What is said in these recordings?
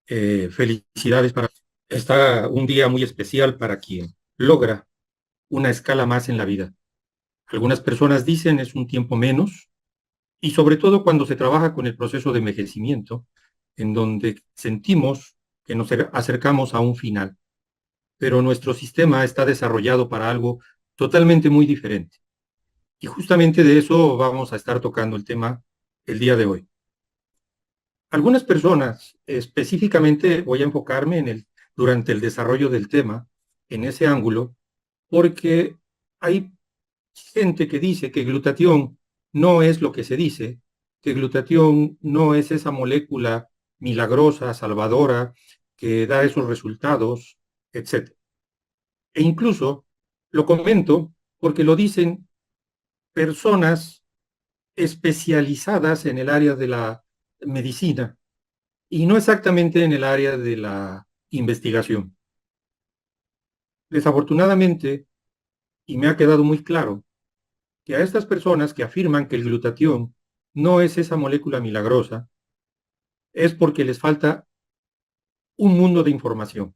Felicidades para... Está un día muy especial para quien logra una escala más en la vida. Algunas personas dicen es un tiempo menos y sobre todo cuando se trabaja con el proceso de envejecimiento, en donde sentimos que nos acercamos a un final, pero nuestro sistema está desarrollado para algo totalmente muy diferente. Y justamente de eso vamos a estar tocando el tema el día de hoy. Algunas personas, específicamente voy a enfocarme durante el desarrollo del tema, en ese ángulo, porque hay gente que dice que glutatión no es lo que se dice, que glutatión no es esa molécula milagrosa, salvadora, que da esos resultados, etc. E incluso lo comento porque lo dicen personas especializadas en el área de la medicina y no exactamente en el área de la investigación. Desafortunadamente, y me ha quedado muy claro, que a estas personas que afirman que el glutatión no es esa molécula milagrosa, es porque les falta un mundo de información.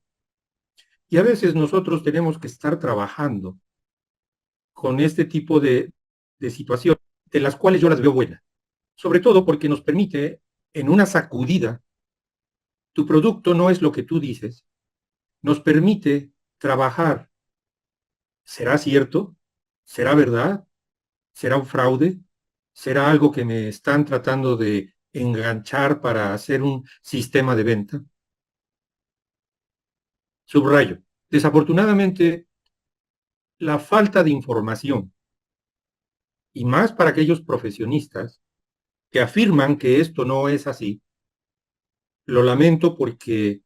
Y a veces nosotros tenemos que estar trabajando con este tipo de situaciones, de las cuales yo las veo buenas, sobre todo porque nos permite, en una sacudida, tu producto no es lo que tú dices, nos permite trabajar. ¿Será cierto? ¿Será verdad? ¿Será un fraude? ¿Será algo que me están tratando de enganchar para hacer un sistema de venta? Subrayo. Desafortunadamente, la falta de información, y más para aquellos profesionistas que afirman que esto no es así, lo lamento porque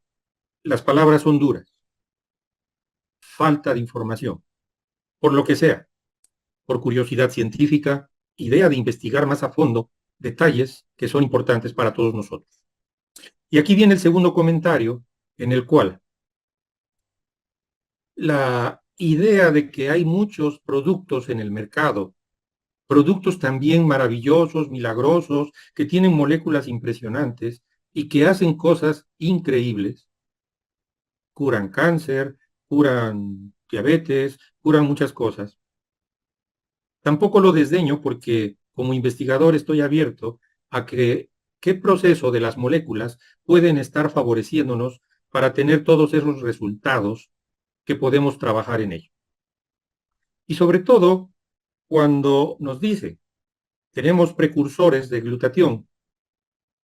las palabras son duras. Falta de información, por lo que sea, por curiosidad científica, idea de investigar más a fondo detalles que son importantes para todos nosotros. Y aquí viene el segundo comentario, en el cual la idea de que hay muchos productos en el mercado, productos también maravillosos, milagrosos, que tienen moléculas impresionantes y que hacen cosas increíbles, curan cáncer, curan diabetes, curan muchas cosas. Tampoco lo desdeño porque como investigador estoy abierto a que qué proceso de las moléculas pueden estar favoreciéndonos para tener todos esos resultados que podemos trabajar en ello. Y sobre todo, cuando nos dice, tenemos precursores de glutatión,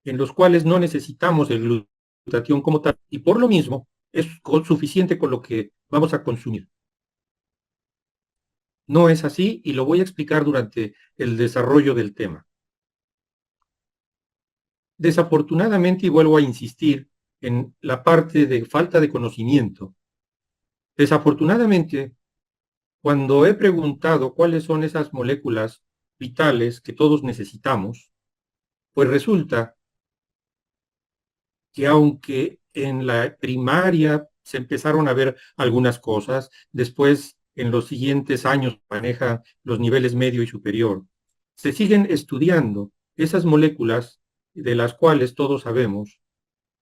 en los cuales no necesitamos el glutatión como tal, y por lo mismo es suficiente con lo que vamos a consumir. No es así y lo voy a explicar durante el desarrollo del tema. Desafortunadamente, y vuelvo a insistir en la parte de falta de conocimiento, desafortunadamente, cuando he preguntado cuáles son esas moléculas vitales que todos necesitamos, pues resulta que aunque en la primaria se empezaron a ver algunas cosas, después en los siguientes años maneja los niveles medio y superior, se siguen estudiando esas moléculas de las cuales todos sabemos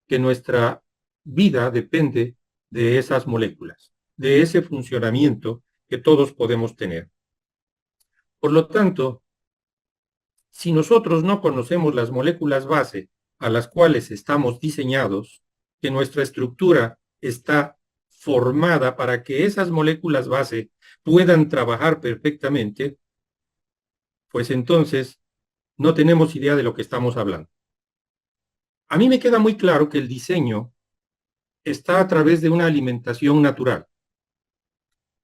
que nuestra vida depende de esas moléculas, de ese funcionamiento que todos podemos tener. Por lo tanto, si nosotros no conocemos las moléculas base a las cuales estamos diseñados, que nuestra estructura está formada para que esas moléculas base puedan trabajar perfectamente, pues entonces no tenemos idea de lo que estamos hablando. A mí me queda muy claro que el diseño está a través de una alimentación natural.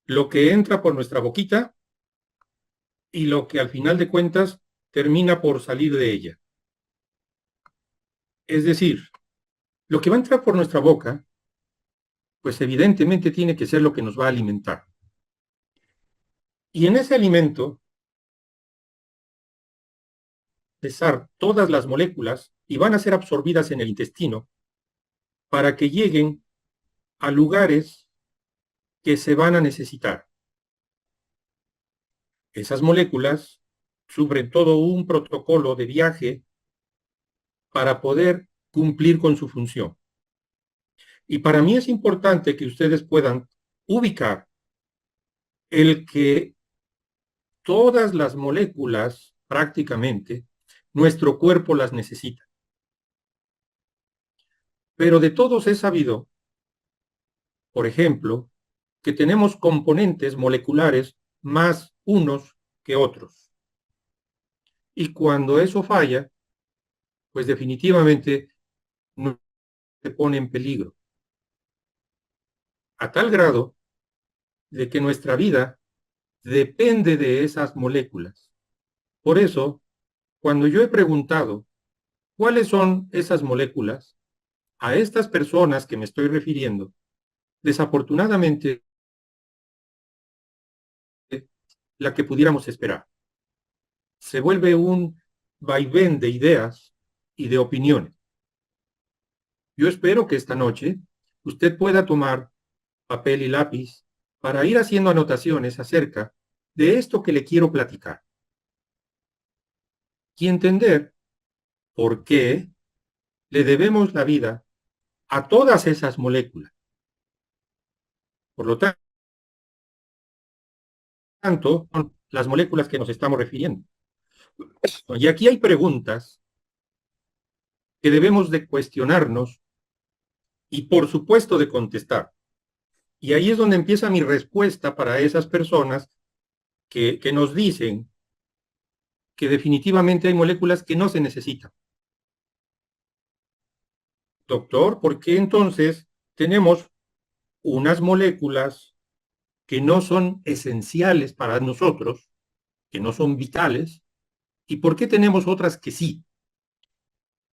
Lo que entra por nuestra boquita y lo que al final de cuentas termina por salir de ella. Es decir, lo que va a entrar por nuestra boca pues evidentemente tiene que ser lo que nos va a alimentar. Y en ese alimento, pesar todas las moléculas y van a ser absorbidas en el intestino para que lleguen a lugares que se van a necesitar. Esas moléculas sufren todo un protocolo de viaje para poder cumplir con su función. Y para mí es importante que ustedes puedan ubicar el que todas las moléculas, prácticamente, nuestro cuerpo las necesita. Pero de todos es sabido, por ejemplo, que tenemos componentes moleculares más unos que otros. Y cuando eso falla, pues definitivamente no se pone en peligro, a tal grado de que nuestra vida depende de esas moléculas. Por eso, cuando yo he preguntado cuáles son esas moléculas, a estas personas que me estoy refiriendo, desafortunadamente, la que pudiéramos esperar. Se vuelve un vaivén de ideas y de opiniones. Yo espero que esta noche usted pueda tomar papel y lápiz para ir haciendo anotaciones acerca de esto que le quiero platicar y entender por qué le debemos la vida a todas esas moléculas. Por lo tanto, son las moléculas que nos estamos refiriendo. Y aquí hay preguntas que debemos de cuestionarnos y por supuesto de contestar. Y ahí es donde empieza mi respuesta para esas personas que nos dicen que definitivamente hay moléculas que no se necesitan. Doctor, ¿por qué entonces tenemos unas moléculas que no son esenciales para nosotros, que no son vitales, y por qué tenemos otras que sí?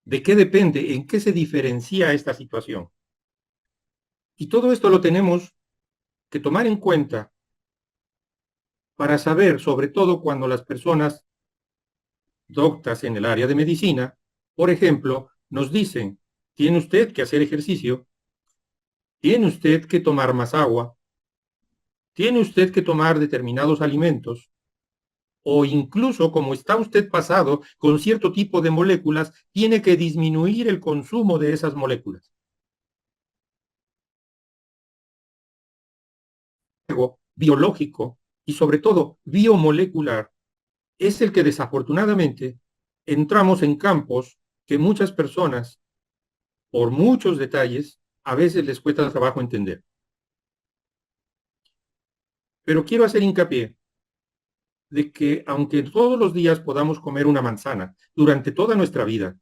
¿De qué depende? ¿En qué se diferencia esta situación? Y todo esto lo tenemos que tomar en cuenta para saber, sobre todo cuando las personas doctas en el área de medicina, por ejemplo, nos dicen, tiene usted que hacer ejercicio, tiene usted que tomar más agua, tiene usted que tomar determinados alimentos, o incluso como está usted pasado con cierto tipo de moléculas, tiene que disminuir el consumo de esas moléculas. Luego, biológico y sobre todo biomolecular es el que desafortunadamente entramos en campos que muchas personas, por muchos detalles, a veces les cuesta trabajo entender. Pero quiero hacer hincapié de que aunque todos los días podamos comer una manzana durante toda nuestra vida,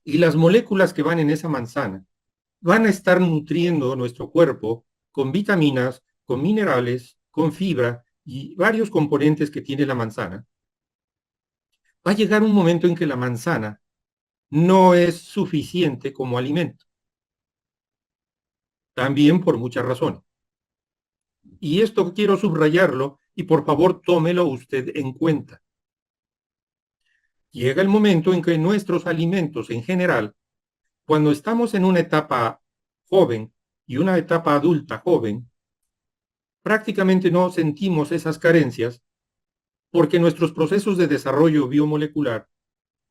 y las moléculas que van en esa manzana van a estar nutriendo nuestro cuerpo con vitaminas, con minerales, con fibra y varios componentes que tiene la manzana, va a llegar un momento en que la manzana no es suficiente como alimento, también por muchas razones. Y esto quiero subrayarlo y por favor tómelo usted en cuenta. Llega el momento en que nuestros alimentos en general, cuando estamos en una etapa joven y una etapa adulta joven, prácticamente no sentimos esas carencias porque nuestros procesos de desarrollo biomolecular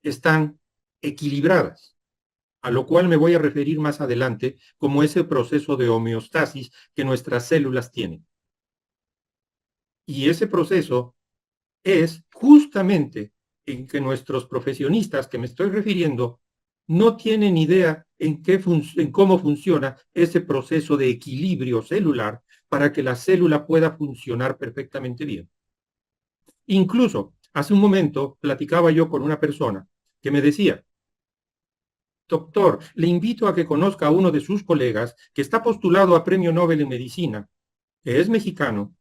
están equilibradas, a lo cual me voy a referir más adelante como ese proceso de homeostasis que nuestras células tienen. Y ese proceso es justamente en que nuestros profesionistas que me estoy refiriendo no tienen idea en cómo funciona ese proceso de equilibrio celular para que la célula pueda funcionar perfectamente bien. Incluso, hace un momento platicaba yo con una persona que me decía, doctor, le invito a que conozca a uno de sus colegas que está postulado a Premio Nobel en Medicina, que es mexicano,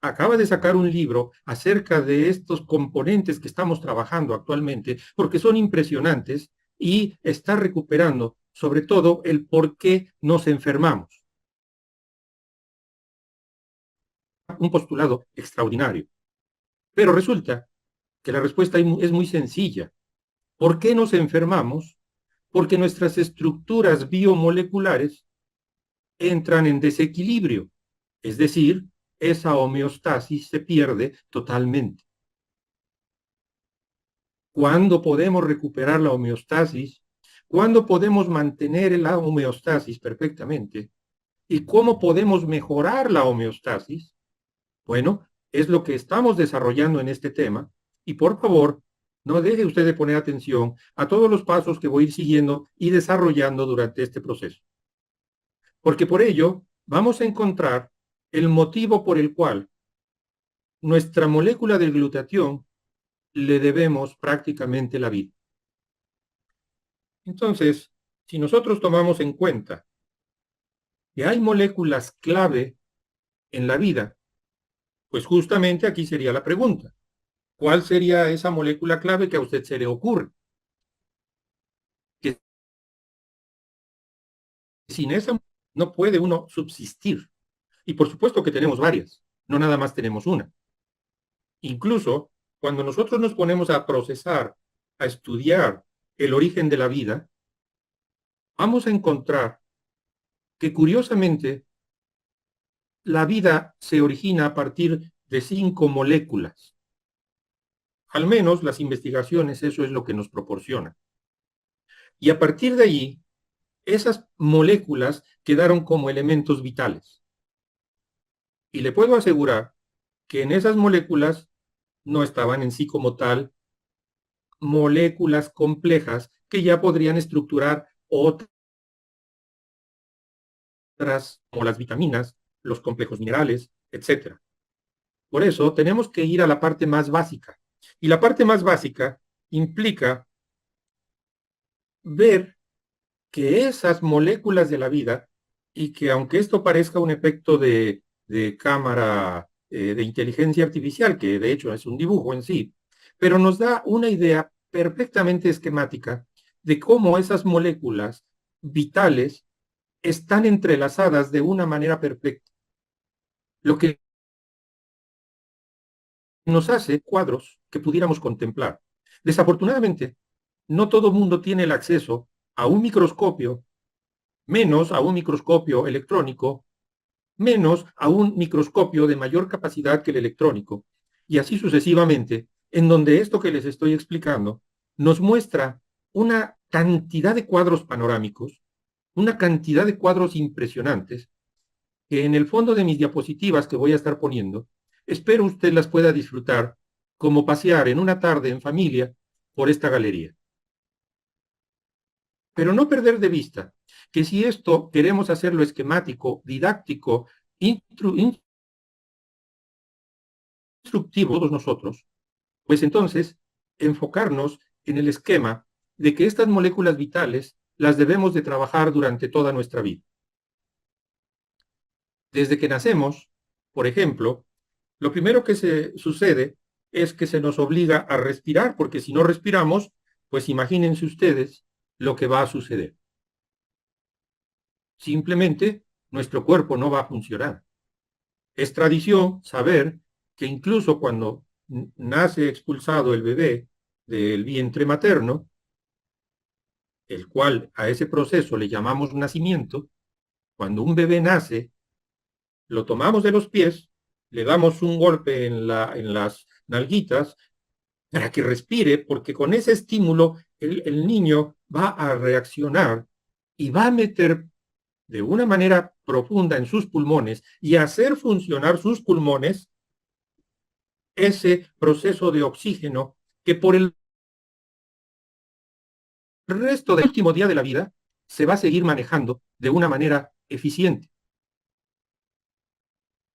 acaba de sacar un libro acerca de estos componentes que estamos trabajando actualmente, porque son impresionantes y está recuperando sobre todo el por qué nos enfermamos. Un postulado extraordinario. Pero resulta que la respuesta es muy sencilla. ¿Por qué nos enfermamos? Porque nuestras estructuras biomoleculares entran en desequilibrio, es decir, esa homeostasis se pierde totalmente. ¿Cuándo podemos recuperar la homeostasis? ¿Cuándo podemos mantener la homeostasis perfectamente? ¿Y cómo podemos mejorar la homeostasis? Bueno, es lo que estamos desarrollando en este tema. Y por favor, no deje usted de poner atención a todos los pasos que voy a ir siguiendo y desarrollando durante este proceso. Porque por ello vamos a encontrar el motivo por el cual nuestra molécula del glutatión le debemos prácticamente la vida. Entonces, si nosotros tomamos en cuenta que hay moléculas clave en la vida, pues justamente aquí sería la pregunta. ¿Cuál sería esa molécula clave que a usted se le ocurre? Que sin esa no puede uno subsistir. Y por supuesto que tenemos varias, no nada más tenemos una. Incluso cuando nosotros nos ponemos a procesar, a estudiar el origen de la vida, vamos a encontrar que curiosamente la vida se origina a partir de 5 moléculas. Al menos las investigaciones eso es lo que nos proporcionan. Y a partir de allí, esas moléculas quedaron como elementos vitales. Y le puedo asegurar que en esas moléculas no estaban en sí como tal moléculas complejas que ya podrían estructurar otras, como las vitaminas, los complejos minerales, etcétera. Por eso tenemos que ir a la parte más básica. Y la parte más básica implica ver que esas moléculas de la vida, y que aunque esto parezca un efecto de cámara de inteligencia artificial, que de hecho es un dibujo en sí, pero nos da una idea perfectamente esquemática de cómo esas moléculas vitales están entrelazadas de una manera perfecta, lo que nos hace cuadros que pudiéramos contemplar. Desafortunadamente, no todo mundo tiene el acceso a un microscopio, menos a un microscopio electrónico, menos a un microscopio de mayor capacidad que el electrónico, y así sucesivamente, en donde esto que les estoy explicando nos muestra una cantidad de cuadros panorámicos, una cantidad de cuadros impresionantes, que en el fondo de mis diapositivas que voy a estar poniendo, espero usted las pueda disfrutar como pasear en una tarde en familia por esta galería. Pero no perder de vista que si esto queremos hacerlo esquemático, didáctico, instructivo todos nosotros, pues entonces enfocarnos en el esquema de que estas moléculas vitales las debemos de trabajar durante toda nuestra vida. Desde que nacemos, por ejemplo, lo primero que se sucede es que se nos obliga a respirar, porque si no respiramos, pues imagínense ustedes lo que va a suceder. Simplemente nuestro cuerpo no va a funcionar. Es tradición saber que incluso cuando nace expulsado el bebé del vientre materno, el cual a ese proceso le llamamos nacimiento, cuando un bebé nace, lo tomamos de los pies, le damos un golpe en las nalguitas para que respire, porque con ese estímulo el niño va a reaccionar y va a meter de una manera profunda en sus pulmones y hacer funcionar sus pulmones ese proceso de oxígeno que por el resto del último día de la vida se va a seguir manejando de una manera eficiente.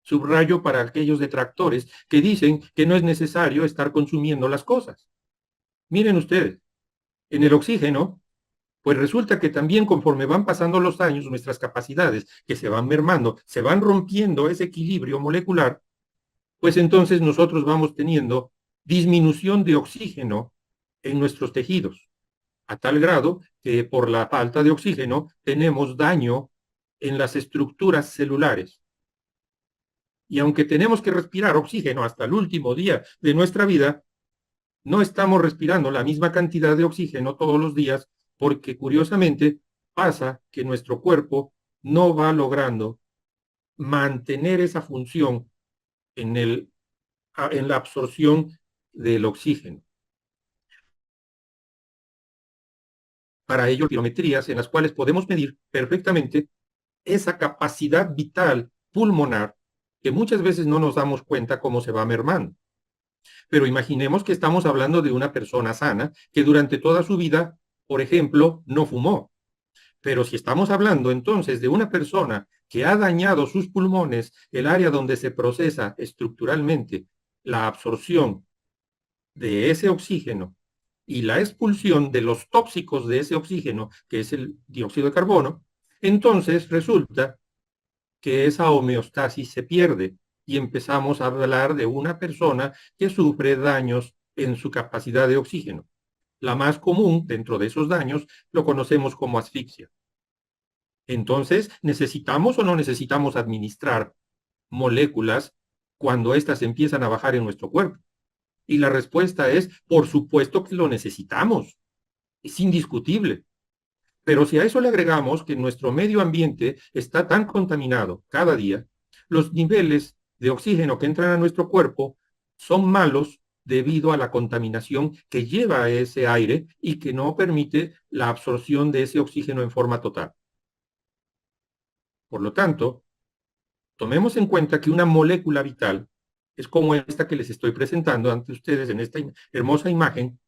Subrayo para aquellos detractores que dicen que no es necesario estar consumiendo las cosas. Miren ustedes, en el oxígeno, pues resulta que también conforme van pasando los años, nuestras capacidades que se van mermando, se van rompiendo ese equilibrio molecular, pues entonces nosotros vamos teniendo disminución de oxígeno en nuestros tejidos, a tal grado que por la falta de oxígeno tenemos daño en las estructuras celulares. Y aunque tenemos que respirar oxígeno hasta el último día de nuestra vida, no estamos respirando la misma cantidad de oxígeno todos los días porque curiosamente pasa que nuestro cuerpo no va logrando mantener esa función en la absorción del oxígeno. para ello pirometrías en las cuales podemos medir perfectamente esa capacidad vital pulmonar que muchas veces no nos damos cuenta cómo se va mermando. Pero imaginemos que estamos hablando de una persona sana que durante toda su vida, por ejemplo, no fumó. Pero si estamos hablando entonces de una persona que ha dañado sus pulmones, el área donde se procesa estructuralmente la absorción de ese oxígeno y la expulsión de los tóxicos de ese oxígeno, que es el dióxido de carbono, entonces resulta que esa homeostasis se pierde y empezamos a hablar de una persona que sufre daños en su capacidad de oxígeno. La más común dentro de esos daños lo conocemos como asfixia. Entonces, ¿necesitamos o no necesitamos administrar moléculas cuando éstas empiezan a bajar en nuestro cuerpo? Y la respuesta es, por supuesto que lo necesitamos. Es indiscutible. Pero si a eso le agregamos que nuestro medio ambiente está tan contaminado cada día, los niveles de oxígeno que entran a nuestro cuerpo son malos debido a la contaminación que lleva a ese aire y que no permite la absorción de ese oxígeno en forma total. Por lo tanto, tomemos en cuenta que una molécula vital es como esta que les estoy presentando ante ustedes en esta hermosa imagen,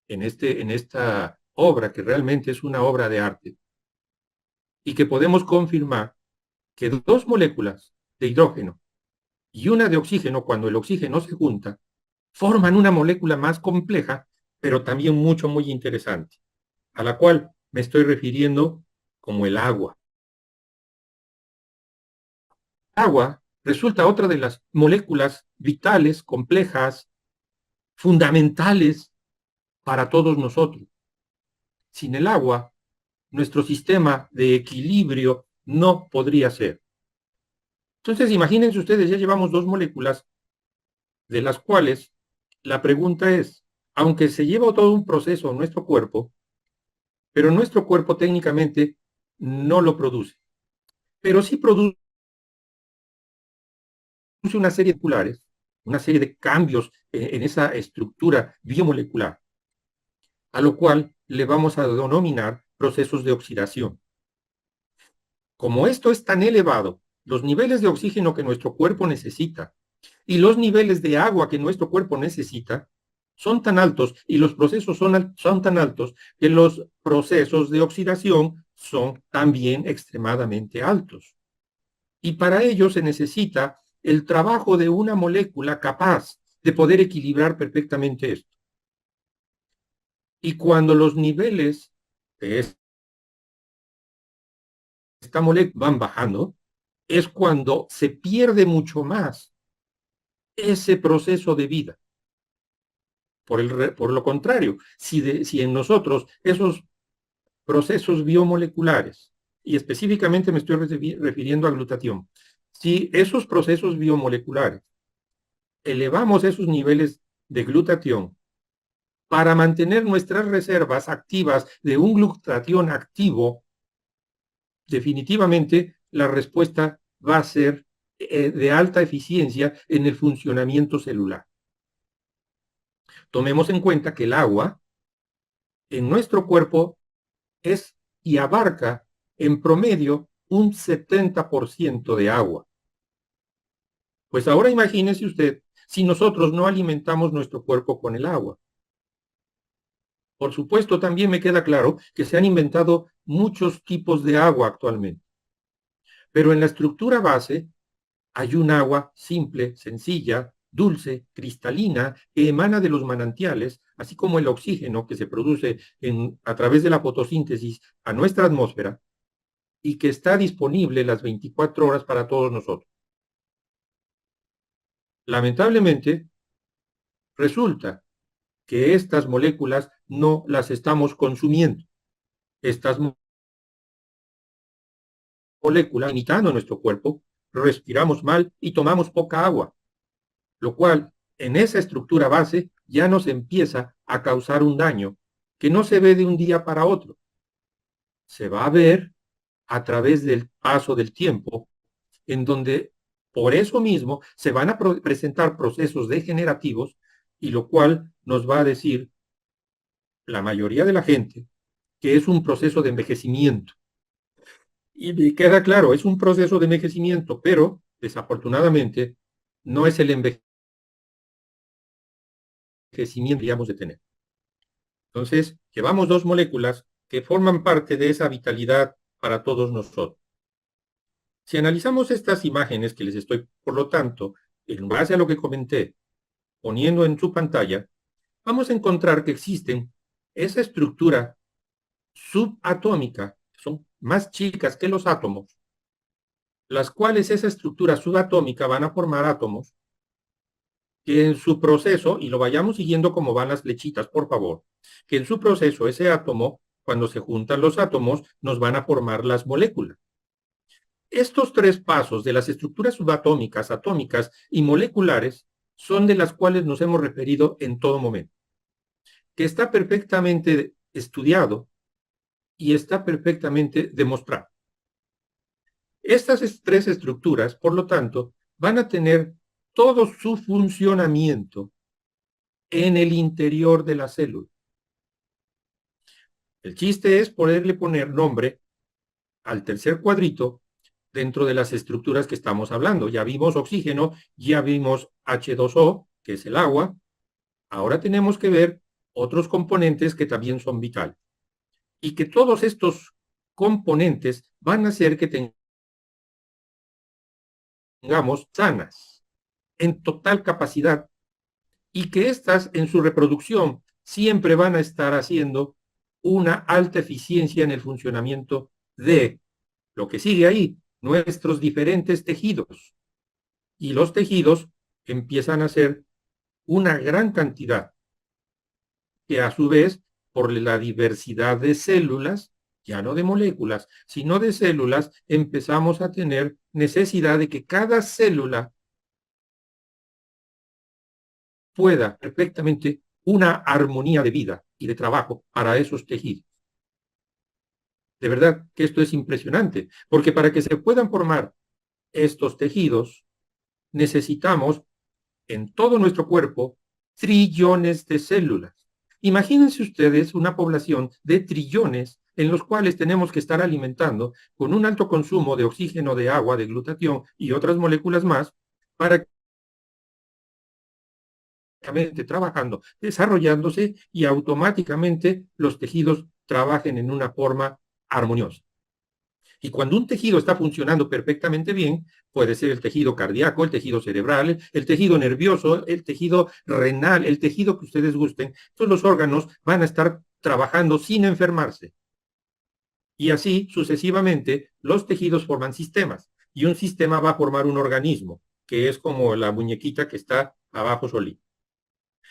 en esta obra que realmente es una obra de arte, y que podemos confirmar que dos moléculas de hidrógeno y una de oxígeno, cuando el oxígeno se junta, forman una molécula más compleja, pero también muy interesante, a la cual me estoy refiriendo como el agua. Agua resulta otra de las moléculas vitales, complejas, fundamentales para todos nosotros. Sin el agua, nuestro sistema de equilibrio no podría ser. Entonces, imagínense ustedes, ya llevamos dos moléculas de las cuales la pregunta es, aunque se lleva todo un proceso en nuestro cuerpo, pero nuestro cuerpo técnicamente no lo produce, pero sí produce una serie de moleculares, una serie de cambios en esa estructura biomolecular, a lo cual le vamos a denominar procesos de oxidación. Como esto es tan elevado, los niveles de oxígeno que nuestro cuerpo necesita y los niveles de agua que nuestro cuerpo necesita son tan altos y los procesos son tan altos que los procesos de oxidación son también extremadamente altos. Y para ello se necesita el trabajo de una molécula capaz de poder equilibrar perfectamente esto. Y cuando los niveles de esta molécula van bajando, es cuando se pierde mucho más ese proceso de vida. Por lo contrario, si en nosotros esos procesos biomoleculares, y específicamente me estoy refiriendo a glutatión, si esos procesos biomoleculares elevamos esos niveles de glutatión para mantener nuestras reservas activas de un glutatión activo, definitivamente la respuesta va a ser de alta eficiencia en el funcionamiento celular. Tomemos en cuenta que el agua en nuestro cuerpo es y abarca en promedio un 70% de agua. Pues ahora imagínese usted si nosotros no alimentamos nuestro cuerpo con el agua. Por supuesto, también me queda claro que se han inventado muchos tipos de agua actualmente. Pero en la estructura base hay un agua simple, sencilla, dulce, cristalina, que emana de los manantiales, así como el oxígeno que se produce a través de la fotosíntesis a nuestra atmósfera y que está disponible las 24 horas para todos nosotros. Lamentablemente, resulta que estas moléculas no las estamos consumiendo. Estas moléculas, imitando nuestro cuerpo, respiramos mal y tomamos poca agua, lo cual en esa estructura base ya nos empieza a causar un daño que no se ve de un día para otro. Se va a ver a través del paso del tiempo, en donde por eso mismo se van a presentar procesos degenerativos y lo cual nos va a decir la mayoría de la gente que es un proceso de envejecimiento. Y me queda claro, es un proceso de envejecimiento, pero desafortunadamente no es el envejecimiento que deberíamos de tener. Entonces, llevamos dos moléculas que forman parte de esa vitalidad para todos nosotros. Si analizamos estas imágenes que les estoy, por lo tanto, en base a lo que comenté, poniendo en su pantalla, vamos a encontrar que existen esa estructura subatómica, son más chicas que los átomos, las cuales esa estructura subatómica van a formar átomos que en su proceso, y lo vayamos siguiendo como van las flechitas, por favor, que en su proceso ese átomo, cuando se juntan los átomos, nos van a formar las moléculas. Estos tres pasos de las estructuras subatómicas, atómicas y moleculares son de las cuales nos hemos referido en todo momento, que está perfectamente estudiado y está perfectamente demostrado. Estas tres estructuras, por lo tanto, van a tener todo su funcionamiento en el interior de la célula. El chiste es poderle poner nombre al tercer cuadrito dentro de las estructuras que estamos hablando. Ya vimos oxígeno, ya vimos H2O, que es el agua. Ahora tenemos que ver otros componentes que también son vitales. Y que todos estos componentes van a hacer que tengamos sanas, en total capacidad, y que éstas en su reproducción siempre van a estar haciendo una alta eficiencia en el funcionamiento de lo que sigue ahí, nuestros diferentes tejidos. Y los tejidos empiezan a ser una gran cantidad, que a su vez, por la diversidad de células, ya no de moléculas, sino de células, empezamos a tener necesidad de que cada célula pueda perfectamente una armonía de vida y de trabajo para esos tejidos. De verdad que esto es impresionante, porque para que se puedan formar estos tejidos, necesitamos en todo nuestro cuerpo trillones de células. Imagínense ustedes una población de trillones en los cuales tenemos que estar alimentando con un alto consumo de oxígeno, de agua, de glutatión y otras moléculas más para trabajando, desarrollándose y automáticamente los tejidos trabajen en una forma armoniosa. Y cuando un tejido está funcionando perfectamente bien, puede ser el tejido cardíaco, el tejido cerebral, el tejido nervioso, el tejido renal, el tejido que ustedes gusten, todos los órganos van a estar trabajando sin enfermarse. Y así sucesivamente los tejidos forman sistemas y un sistema va a formar un organismo, que es como la muñequita que está abajo solita.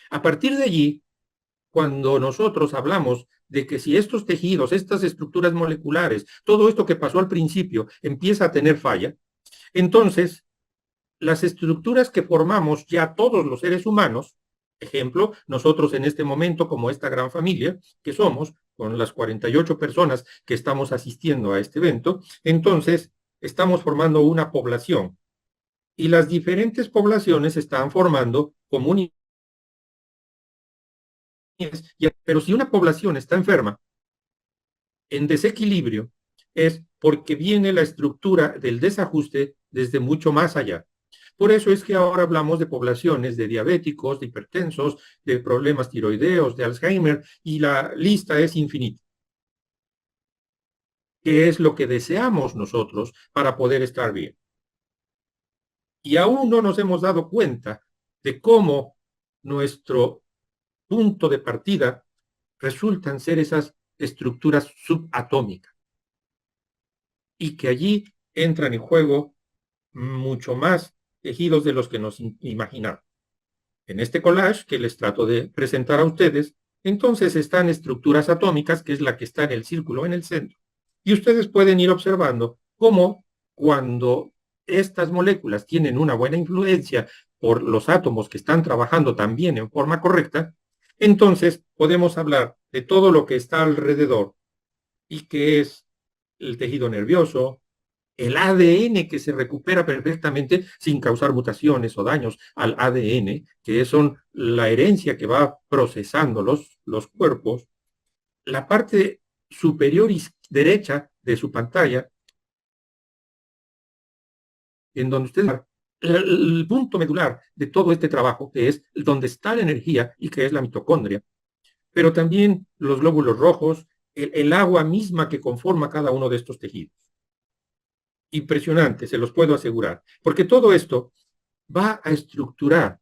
A partir de allí, cuando nosotros hablamos de que si estos tejidos, estas estructuras moleculares, todo esto que pasó al principio empieza a tener falla, entonces las estructuras que formamos ya todos los seres humanos, ejemplo, nosotros en este momento como esta gran familia que somos, con las 48 personas que estamos asistiendo a este evento, entonces estamos formando una población y las diferentes poblaciones están formando comunidades. Pero si una población está enferma, en desequilibrio, es porque viene la estructura del desajuste desde mucho más allá. Por eso es que ahora hablamos de poblaciones de diabéticos, de hipertensos, de problemas tiroideos, de Alzheimer, y la lista es infinita. ¿Qué es lo que deseamos nosotros para poder estar bien? Y aún no nos hemos dado cuenta de cómo nuestro punto de partida resultan ser esas estructuras subatómicas y que allí entran en juego mucho más tejidos de los que nos imaginamos. En este collage que les trato de presentar a ustedes, entonces están estructuras atómicas, que es la que está en el círculo en el centro. Y ustedes pueden ir observando cómo cuando estas moléculas tienen una buena influencia por los átomos que están trabajando también en forma correcta, entonces podemos hablar de todo lo que está alrededor y que es el tejido nervioso, el ADN que se recupera perfectamente sin causar mutaciones o daños al ADN, que son la herencia que va procesando los cuerpos, la parte superior derecha de su pantalla, en donde usted el punto medular de todo este trabajo, que es donde está la energía y que es la mitocondria, pero también los glóbulos rojos, el agua misma que conforma cada uno de estos tejidos. Impresionante, se los puedo asegurar, porque todo esto va a estructurar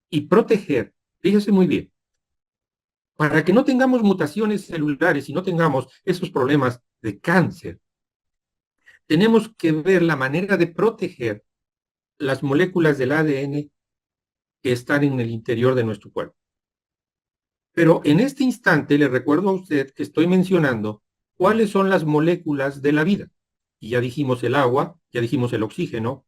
y proteger, fíjese muy bien, para que no tengamos mutaciones celulares y no tengamos esos problemas de cáncer, tenemos que ver la manera de proteger las moléculas del ADN que están en el interior de nuestro cuerpo. Pero en este instante le recuerdo a usted que estoy mencionando cuáles son las moléculas de la vida. Y ya dijimos el agua, ya dijimos el oxígeno.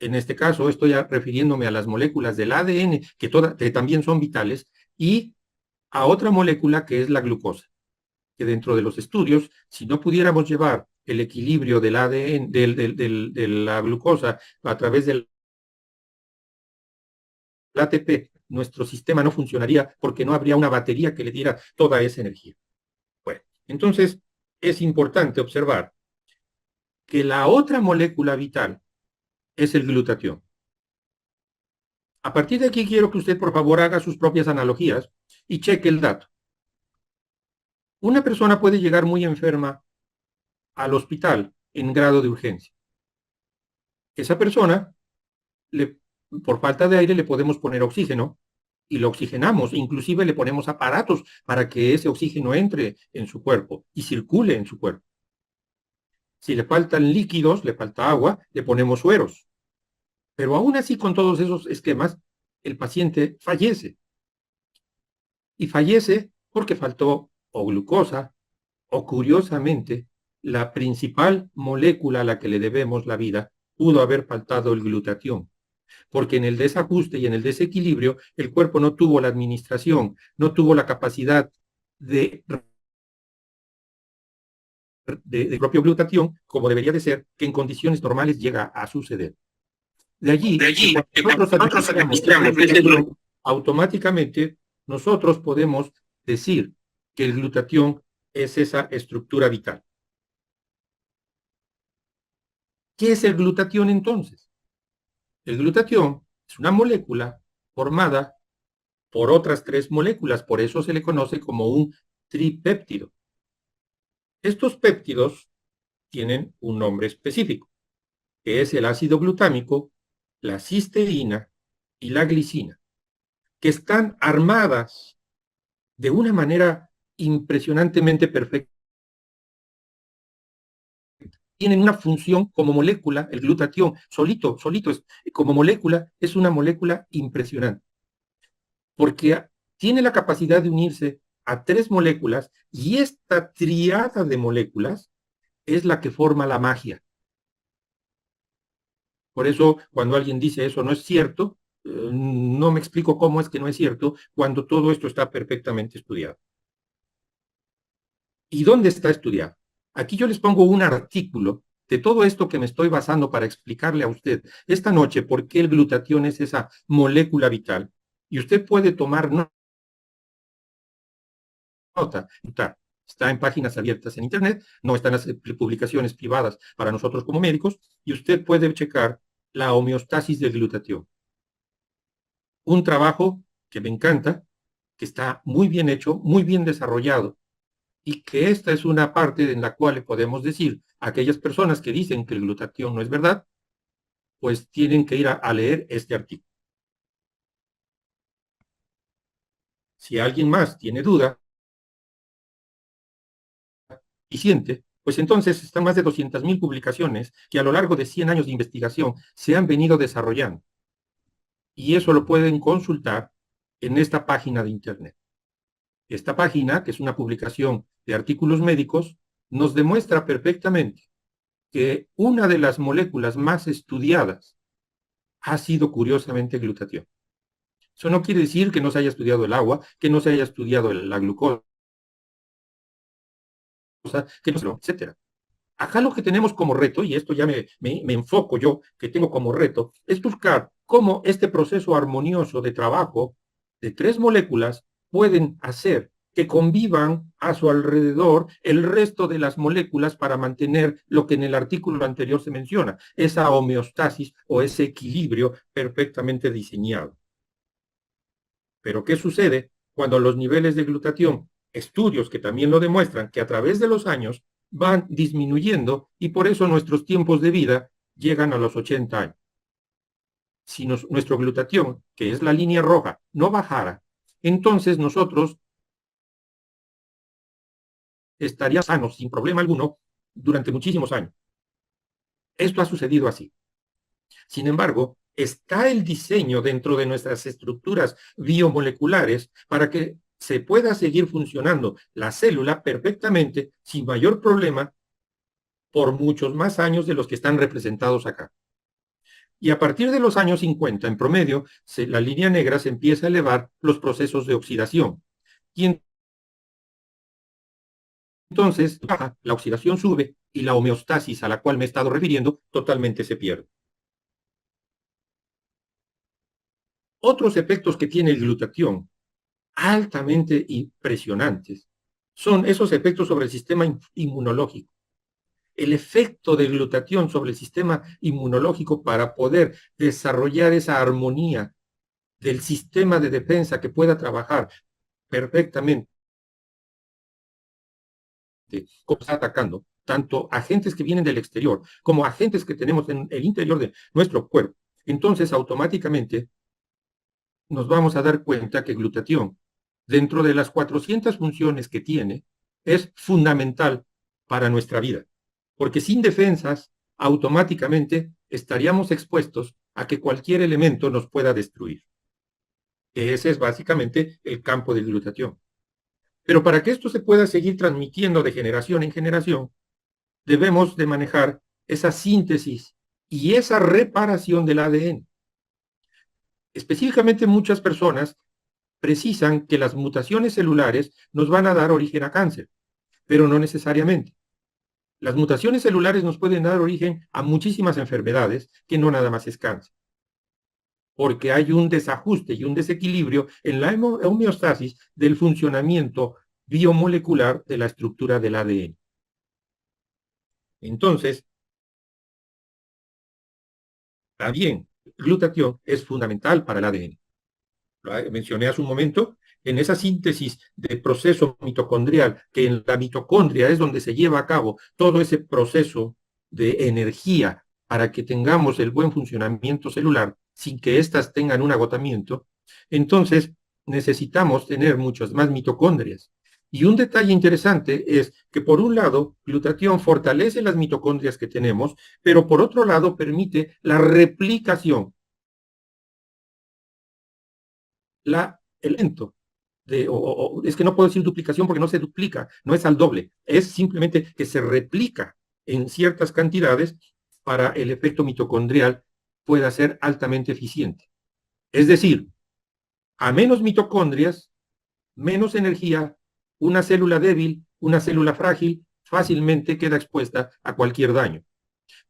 En este caso estoy refiriéndome a las moléculas del ADN, que también son vitales, y a otra molécula que es la glucosa, que dentro de los estudios, si no pudiéramos llevar el equilibrio del ADN, de la glucosa a través del ATP, nuestro sistema no funcionaría porque no habría una batería que le diera toda esa energía. Bueno, entonces es importante observar que la otra molécula vital es el glutatión. A partir de aquí quiero que usted, por favor, haga sus propias analogías y cheque el dato. Una persona puede llegar muy enferma al hospital en grado de urgencia. Esa persona, por falta de aire, le podemos poner oxígeno y lo oxigenamos, inclusive le ponemos aparatos para que ese oxígeno entre en su cuerpo y circule en su cuerpo. Si le faltan líquidos, le falta agua, le ponemos sueros. Pero aún así, con todos esos esquemas, el paciente fallece. Y fallece porque faltó o glucosa o, curiosamente, la principal molécula a la que le debemos la vida, pudo haber faltado el glutatión. Porque en el desajuste y en el desequilibrio, el cuerpo no tuvo la administración, no tuvo la capacidad de propio glutatión, como debería de ser, que en condiciones normales llega a suceder. De allí, que cuando nosotros administramos glutatión, automáticamente nosotros podemos decir que el glutatión es esa estructura vital. ¿Qué es el glutatión entonces? El glutatión es una molécula formada por otras 3 moléculas, por eso se le conoce como un tripéptido. Estos péptidos tienen un nombre específico, que es el ácido glutámico, la cisteína y la glicina, que están armadas de una manera impresionantemente perfecta. Tienen una función como molécula, el glutatión, solito, como molécula, es una molécula impresionante, porque tiene la capacidad de unirse a 3 moléculas y esta triada de moléculas es la que forma la magia. Por eso, cuando alguien dice eso no es cierto, no me explico cómo es que no es cierto cuando todo esto está perfectamente estudiado. ¿Y dónde está estudiado? Aquí yo les pongo un artículo de todo esto que me estoy basando para explicarle a usted esta noche por qué el glutatión es esa molécula vital. Y usted puede tomar nota. Está en páginas abiertas en Internet, no están las publicaciones privadas para nosotros como médicos, y usted puede checar la homeostasis del glutatión. Un trabajo que me encanta, que está muy bien hecho, muy bien desarrollado, y que esta es una parte en la cual le podemos decir a aquellas personas que dicen que el glutatión no es verdad, pues tienen que ir a leer este artículo. Si alguien más tiene duda y siente, pues entonces están más de 200,000 publicaciones que a lo largo de 100 años de investigación se han venido desarrollando. Y eso lo pueden consultar en esta página de Internet. Esta página, que es una publicación de artículos médicos, nos demuestra perfectamente que una de las moléculas más estudiadas ha sido curiosamente glutatión. Eso no quiere decir que no se haya estudiado el agua, que no se haya estudiado la glucosa, que no se, etcétera. Acá lo que tenemos como reto, y esto ya me enfoco yo, que tengo como reto, es buscar cómo este proceso armonioso de trabajo de 3 moléculas pueden hacer que convivan a su alrededor el resto de las moléculas para mantener lo que en el artículo anterior se menciona, esa homeostasis o ese equilibrio perfectamente diseñado. Pero ¿qué sucede cuando los niveles de glutatión, estudios que también lo demuestran, que a través de los años van disminuyendo y por eso nuestros tiempos de vida llegan a los 80 años? Si nuestro glutatión, que es la línea roja, no bajara, entonces nosotros estaríamos sanos sin problema alguno durante muchísimos años. Esto ha sucedido así. Sin embargo, está el diseño dentro de nuestras estructuras biomoleculares para que se pueda seguir funcionando la célula perfectamente, sin mayor problema, por muchos más años de los que están representados acá. Y a partir de los años 50, en promedio, la línea negra se empieza a elevar los procesos de oxidación. Y entonces baja, la oxidación sube y la homeostasis a la cual me he estado refiriendo totalmente se pierde. Otros efectos que tiene el glutatión, altamente impresionantes, son esos efectos sobre el sistema inmunológico. El efecto del glutatión sobre el sistema inmunológico para poder desarrollar esa armonía del sistema de defensa que pueda trabajar perfectamente como está atacando tanto agentes que vienen del exterior como agentes que tenemos en el interior de nuestro cuerpo. Entonces, automáticamente nos vamos a dar cuenta que glutatión, dentro de las 400 funciones que tiene, es fundamental para nuestra vida, porque sin defensas, automáticamente estaríamos expuestos a que cualquier elemento nos pueda destruir. Ese es básicamente el campo del glutatión. Pero para que esto se pueda seguir transmitiendo de generación en generación, debemos de manejar esa síntesis y esa reparación del ADN. Específicamente muchas personas precisan que las mutaciones celulares nos van a dar origen a cáncer, pero no necesariamente. Las mutaciones celulares nos pueden dar origen a muchísimas enfermedades que no nada más es cáncer, porque hay un desajuste y un desequilibrio en la homeostasis del funcionamiento biomolecular de la estructura del ADN. Entonces, también glutatión es fundamental para el ADN. Lo mencioné hace un momento, en esa síntesis de proceso mitocondrial, que en la mitocondria es donde se lleva a cabo todo ese proceso de energía para que tengamos el buen funcionamiento celular sin que éstas tengan un agotamiento, entonces necesitamos tener muchas más mitocondrias. Y un detalle interesante es que por un lado, glutatión fortalece las mitocondrias que tenemos, pero por otro lado permite la replicación, el evento. Es que no puedo decir duplicación porque no se duplica, no es al doble, es simplemente que se replica en ciertas cantidades para el efecto mitocondrial pueda ser altamente eficiente. Es decir, a menos mitocondrias, menos energía, una célula débil, una célula frágil, fácilmente queda expuesta a cualquier daño.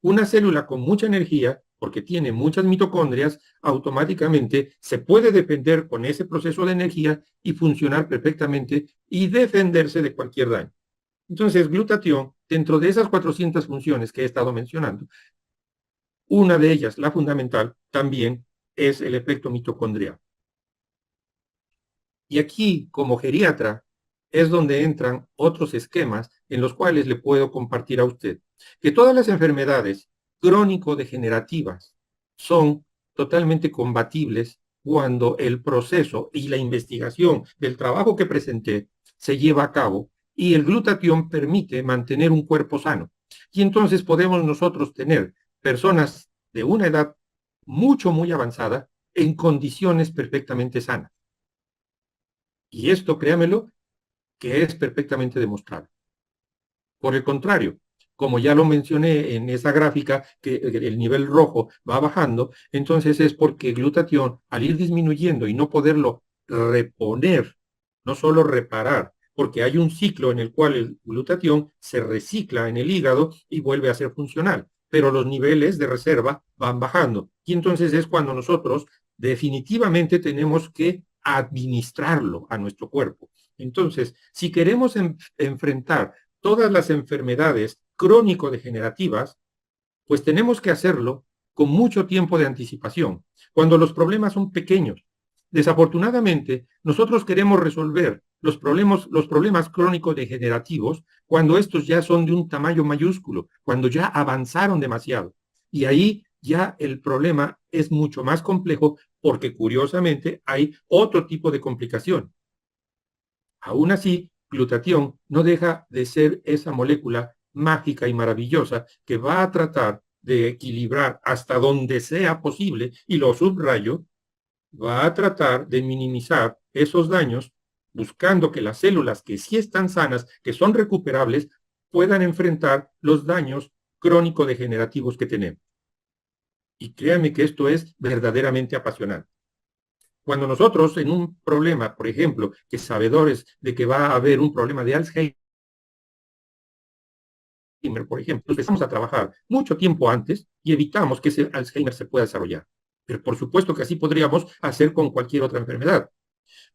Una célula con mucha energía, porque tiene muchas mitocondrias, automáticamente se puede defender con ese proceso de energía y funcionar perfectamente y defenderse de cualquier daño. Entonces, glutatión, dentro de esas 400 funciones que he estado mencionando, una de ellas, la fundamental, también es el efecto mitocondrial. Y aquí, como geriatra, es donde entran otros esquemas en los cuales le puedo compartir a usted que todas las enfermedades crónico-degenerativas son totalmente combatibles cuando el proceso y la investigación del trabajo que presenté se lleva a cabo y el glutatión permite mantener un cuerpo sano. Y entonces podemos nosotros tener personas de una edad muy avanzada en condiciones perfectamente sanas. Y esto, créamelo, que es perfectamente demostrable. Por el contrario, como ya lo mencioné en esa gráfica, que el nivel rojo va bajando, entonces es porque el glutatión, al ir disminuyendo y no poderlo reponer, no solo reparar, porque hay un ciclo en el cual el glutatión se recicla en el hígado y vuelve a ser funcional, pero los niveles de reserva van bajando. Y entonces es cuando nosotros definitivamente tenemos que administrarlo a nuestro cuerpo. Entonces, si queremos enfrentar todas las enfermedades crónico-degenerativas, pues tenemos que hacerlo con mucho tiempo de anticipación, cuando los problemas son pequeños. Desafortunadamente, nosotros queremos resolver los problemas crónicos degenerativos cuando estos ya son de un tamaño mayúsculo, cuando ya avanzaron demasiado. Y ahí ya el problema es mucho más complejo porque curiosamente hay otro tipo de complicación. Aún así, glutatión no deja de ser esa molécula mágica y maravillosa que va a tratar de equilibrar hasta donde sea posible, y lo subrayo, va a tratar de minimizar esos daños, buscando que las células que sí están sanas, que son recuperables, puedan enfrentar los daños crónico-degenerativos que tenemos. Y créanme que esto es verdaderamente apasionante. Cuando nosotros en un problema, por ejemplo, que sabedores de que va a haber un problema de Alzheimer, por ejemplo, empezamos a trabajar mucho tiempo antes y evitamos que ese Alzheimer se pueda desarrollar. Pero por supuesto que así podríamos hacer con cualquier otra enfermedad.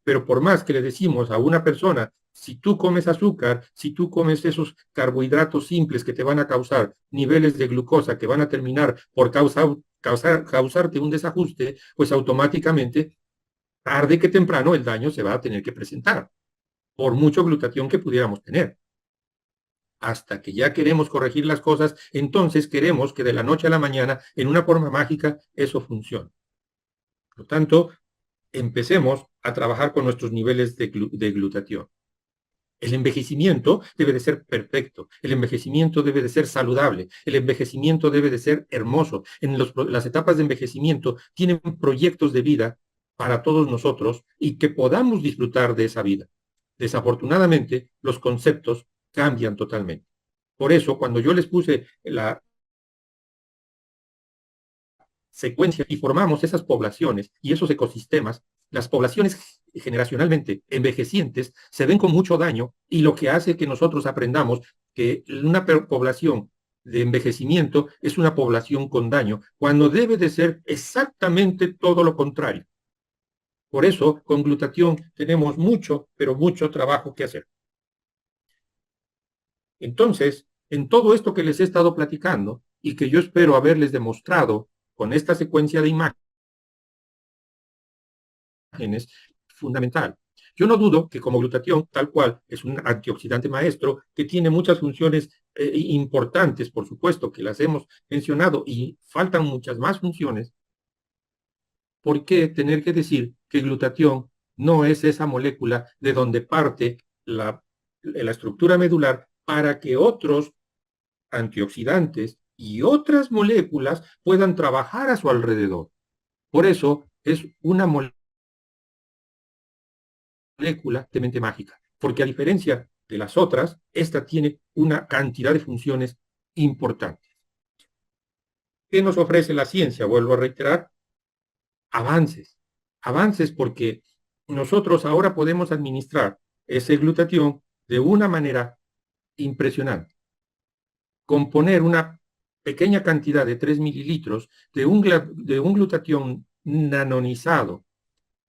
Pero por más que le decimos a una persona, si tú comes azúcar, si tú comes esos carbohidratos simples que te van a causar niveles de glucosa que van a terminar por causarte un desajuste, pues automáticamente, tarde que temprano, el daño se va a tener que presentar, por mucho glutatión que pudiéramos tener. Hasta que ya queremos corregir las cosas, entonces queremos que de la noche a la mañana, en una forma mágica, eso funcione. Por lo tanto, empecemos a trabajar con nuestros niveles de glutatión. El envejecimiento debe de ser perfecto, el envejecimiento debe de ser saludable, el envejecimiento debe de ser hermoso. En las etapas de envejecimiento tienen proyectos de vida para todos nosotros y que podamos disfrutar de esa vida. Desafortunadamente, los conceptos cambian totalmente. Por eso, cuando yo les puse la secuencia y formamos esas poblaciones y esos ecosistemas, las poblaciones generacionalmente envejecientes se ven con mucho daño, y lo que hace que nosotros aprendamos que una población de envejecimiento es una población con daño, cuando debe de ser exactamente todo lo contrario. Por eso, con glutatión tenemos mucho, pero mucho trabajo que hacer. Entonces, en todo esto que les he estado platicando y que yo espero haberles demostrado con esta secuencia de imágenes, fundamental. Yo no dudo que como glutatión, tal cual, es un antioxidante maestro que tiene muchas funciones importantes, por supuesto, que las hemos mencionado, y faltan muchas más funciones. ¿Por qué tener que decir que glutatión no es esa molécula de donde parte la estructura medular para que otros antioxidantes y otras moléculas puedan trabajar a su alrededor? Por eso es una molécula de mente mágica, porque a diferencia de las otras, esta tiene una cantidad de funciones importantes. ¿Qué nos ofrece la ciencia? Vuelvo a reiterar, avances. Avances porque nosotros ahora podemos administrar ese glutatión de una manera impresionante. Componer una pequeña cantidad de 3 mililitros de un glutatión nanonizado,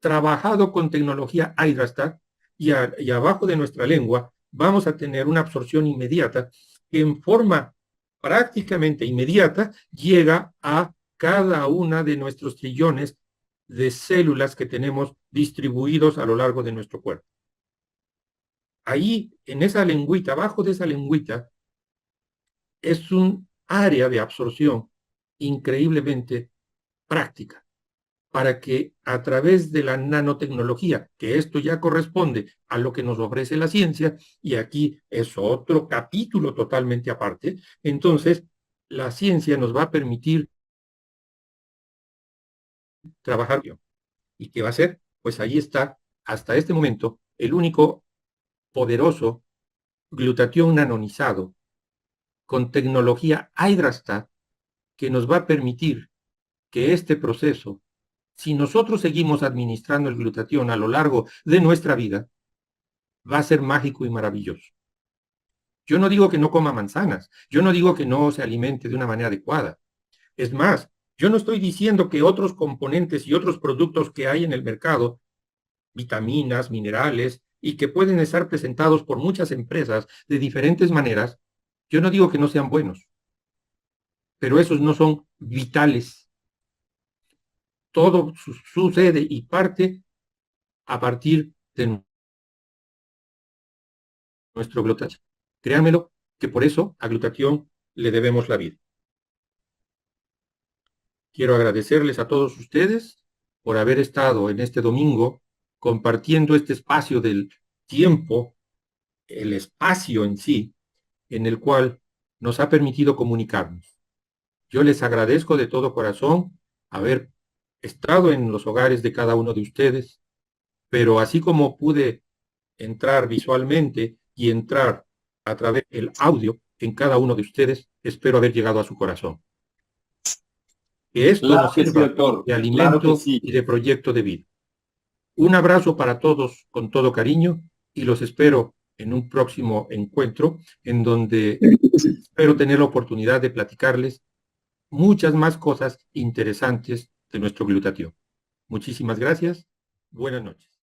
trabajado con tecnología Hydrastat, y abajo de nuestra lengua vamos a tener una absorción inmediata que en forma prácticamente inmediata llega a cada una de nuestros trillones de células que tenemos distribuidos a lo largo de nuestro cuerpo. Ahí, en esa lengüita, abajo de esa lengüita, es un área de absorción increíblemente práctica, para que a través de la nanotecnología, que esto ya corresponde a lo que nos ofrece la ciencia, y aquí es otro capítulo totalmente aparte, entonces la ciencia nos va a permitir trabajar. ¿Y qué va a ser? Pues ahí está, hasta este momento, el único poderoso glutatión nanonizado con tecnología Hydrastat que nos va a permitir que este proceso, si nosotros seguimos administrando el glutatión a lo largo de nuestra vida, va a ser mágico y maravilloso. Yo no digo que no coma manzanas, yo no digo que no se alimente de una manera adecuada. Es más, yo no estoy diciendo que otros componentes y otros productos que hay en el mercado, vitaminas, minerales, y que pueden estar presentados por muchas empresas de diferentes maneras, yo no digo que no sean buenos, pero esos no son vitales. Todo sucede y parte a partir de nuestro glutatión. Créanmelo que por eso a glutatión le debemos la vida. Quiero agradecerles a todos ustedes por haber estado en este domingo compartiendo este espacio del tiempo, el espacio en sí, en el cual nos ha permitido comunicarnos. Yo les agradezco de todo corazón haber estado en los hogares de cada uno de ustedes, pero así como pude entrar visualmente y entrar a través del audio en cada uno de ustedes, espero haber llegado a su corazón. Que esto Claro nos que sí, sirva doctor. de Claro que alimento sí. y de proyecto de vida. Un abrazo para todos con todo cariño y los espero en un próximo encuentro en donde espero tener la oportunidad de platicarles muchas más cosas interesantes de nuestro glutatión. Muchísimas gracias. Buenas noches.